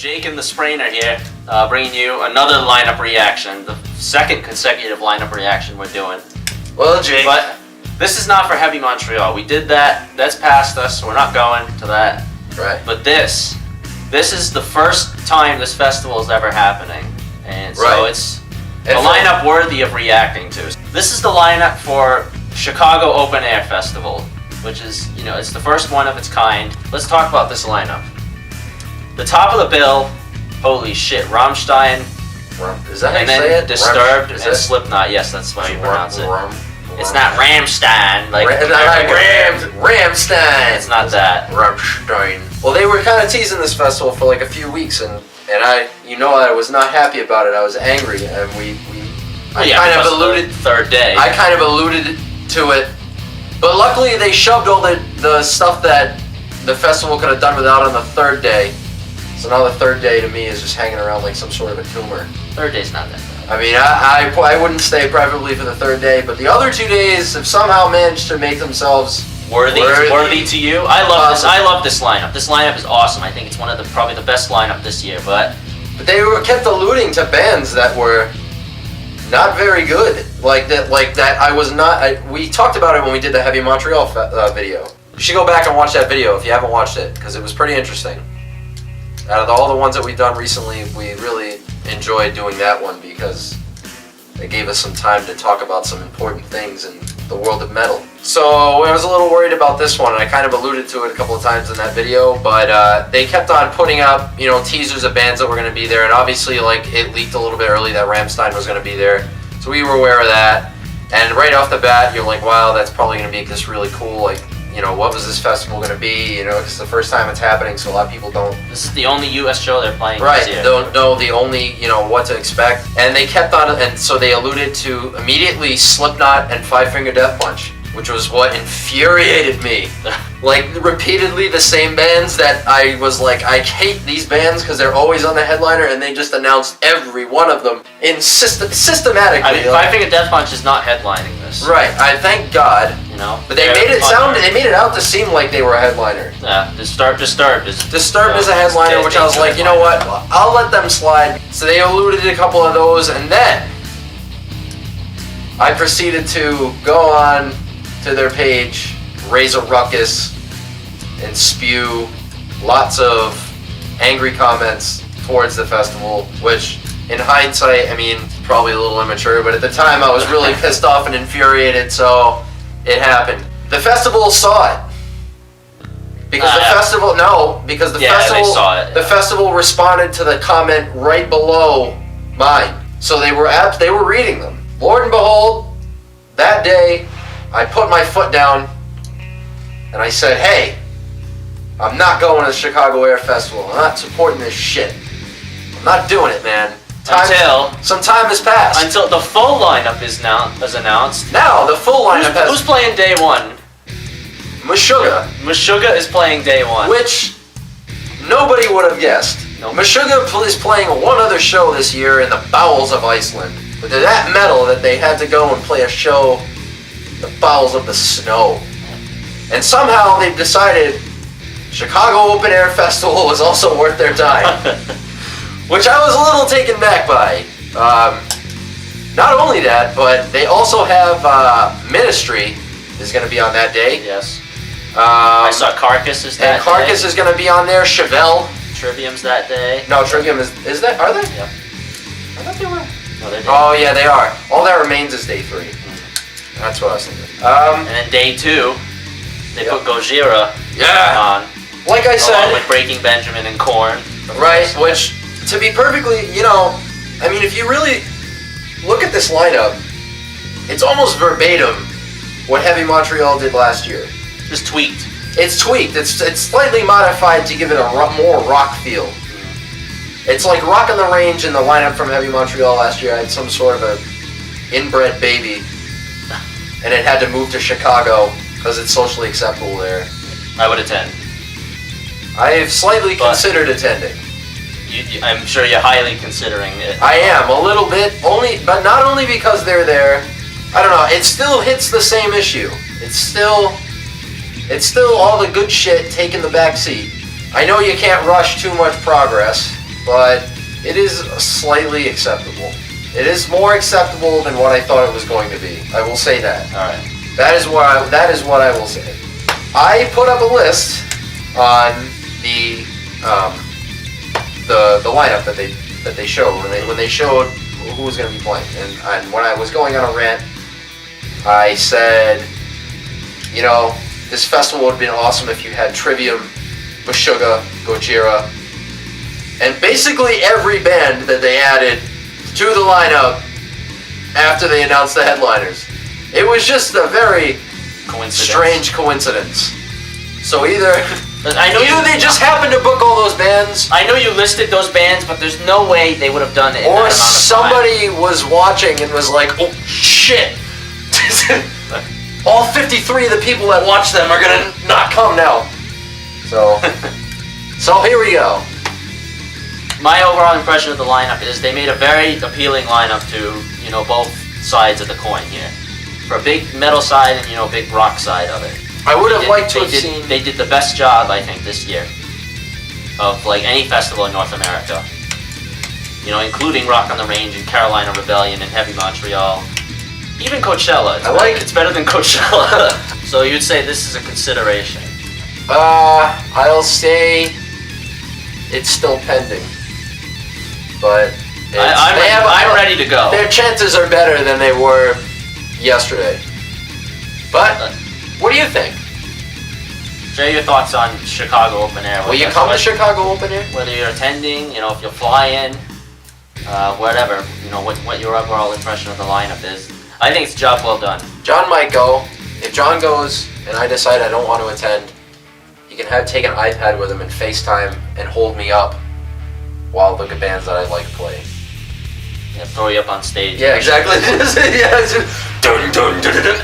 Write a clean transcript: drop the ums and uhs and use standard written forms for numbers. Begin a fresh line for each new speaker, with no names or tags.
Jake and the Sprainer here, bringing you another lineup reaction, the second consecutive lineup reaction we're doing.
Well, Jake.
But this is not for Heavy Montreal. We did that. That's past us. We're not going to that.
Right.
But this is the first time this festival is ever happening, and so it's a lineup worthy of reacting to. This is the lineup for Chicago Open Air Festival, which is, it's the first one of its kind. Let's talk about this lineup. The top of the bill, holy shit, Rammstein,
is that how
and
you say
then
it?
Disturbed and Slipknot. Yes, that's how you pronounce it. It's not Rammstein, like
Rammstein.
It's not that.
Rammstein. Well, they were kind of teasing this festival for like a few weeks, and I was not happy about it. I was angry, and I kind of alluded.
Third day.
I kind of alluded to it, but luckily they shoved all the stuff that the festival could have done without on the third day. So now the third day to me is just hanging around like some sort of a tumor.
Third day's not that bad.
I mean, I wouldn't stay privately for the third day, but the other 2 days have somehow managed to make themselves
worthy to you. I love this. I love this lineup. This lineup is awesome. I think it's one of probably the best lineup this year. But
they kept alluding to bands that were not very good. Like that. I was not. We talked about it when we did the Heavy Montreal video. You should go back and watch that video if you haven't watched it, because it was pretty interesting. Out of all the ones that we've done recently, we really enjoyed doing that one because it gave us some time to talk about some important things in the world of metal. So I was a little worried about this one, and I kind of alluded to it a couple of times in that video, but they kept on putting up, teasers of bands that were going to be there, and obviously, it leaked a little bit early that Rammstein was going to be there, so we were aware of that. And right off the bat, you're like, wow, that's probably going to make this really cool, what was this festival going to be, because it's the first time it's happening, so a lot of people don't...
This is the only U.S. show they're playing
right,
this year.
Don't know the only, what to expect. And they kept on, and so they alluded to immediately Slipknot and Five Finger Death Punch, which was what infuriated me. Repeatedly the same bands that I was like, I hate these bands because they're always on the headliner, and they just announced every one of them systematically.
I mean, Five Finger Death Punch is not headlining this.
Right, I thank God. But they made it out to seem like they were a headliner.
Yeah, Disturbed is a
headliner, which I was like, you know what, I'll let them slide. So they alluded to a couple of those, and then I proceeded to go on to their page, raise a ruckus, and spew lots of angry comments towards the festival, which in hindsight, I mean, probably a little immature, but at the time I was really pissed off and infuriated, so it happened. The festival saw it. Because the festival
saw it.
The festival responded to the comment right below mine. So they were reading them. Lord and behold, that day I put my foot down and I said, hey, I'm not going to the Chicago Air Festival. I'm not supporting this shit. I'm not doing it, man. Some time has passed.
Until the full lineup is announced.
Now the full lineup
Who's playing day one?
Meshuggah.
Meshuggah is playing day one.
Which nobody would have guessed. Nope. Meshuggah is playing one other show this year in the bowels of Iceland. But they're that metal that they had to go and play a show in the bowels of the snow. And somehow they've decided Chicago Open Air Festival was also worth their time. Which I was a little taken back by. Not only that, but they also have Ministry is going to be on that day.
Yes. I saw Carcass is that day.
And Carcass is going to be on there. Chevelle.
Trivium's that day.
No, Trivium is that? Are they?
Yeah.
I thought they were.
No, they're day.
Oh yeah, they are. All that remains is day 3. That's what I was thinking.
And then day 2, they put Gojira on.
Like I said,
along with Breaking Benjamin and Korn.
Right, which, to be perfectly, I mean, if you really look at this lineup, it's almost verbatim what Heavy Montreal did last year.
Just tweaked.
It's tweaked. It's slightly modified to give it a more rock feel. It's like Rock on the Range in the lineup from Heavy Montreal last year. I had some sort of a inbred baby, and it had to move to Chicago because it's socially acceptable there.
I would attend.
I have slightly considered attending.
I'm sure you're highly considering it.
I am, a little bit, but not only because they're there. I don't know, it still hits the same issue. It's still all the good shit taking the back seat. I know you can't rush too much progress, but it is slightly acceptable. It is more acceptable than what I thought it was going to be. I will say that.
All right.
That is what I will say. I put up a list on the lineup that they showed when they showed who was going to be playing, and when I was going on a rant, I said, you know, this festival would have been awesome if you had Trivium, Meshuggah, Gojira, and basically every band that they added to the lineup after they announced the headliners. It was just a very strange coincidence. So either they just happened to book all those bands,
I know you listed those bands, but there's no way they would have done it in
or
that amount of time.
somebody was watching and was like, "Oh shit! All 53 of the people that watch them are gonna not come now." So here we go.
My overall impression of the lineup is they made a very appealing lineup to, you know, both sides of the coin here. For a big metal side and, you know, big rock side of it.
I would have liked to have seen.
They did the best job, I think, this year of like any festival in North America. You know, including Rock on the Range and Carolina Rebellion and Heavy Montreal. Even Coachella. It's better than Coachella. So you'd say this is a consideration.
I'll say it's still pending. But
I'm ready to go.
Their chances are better than they were yesterday. But what do you think?
Share your thoughts on Chicago Open Air.
Will you come to Chicago Open Air?
Whether you're attending, you know, if you're flying, whatever, you know, what your overall impression of the lineup is. I think it's a job well done.
John might go. If John goes and I decide I don't want to attend, he can take an iPad with him and FaceTime and hold me up while the bands that I like play.
Yeah, throw you up on stage.
Yeah, exactly. Yeah, dun, dun, dun, dun, dun.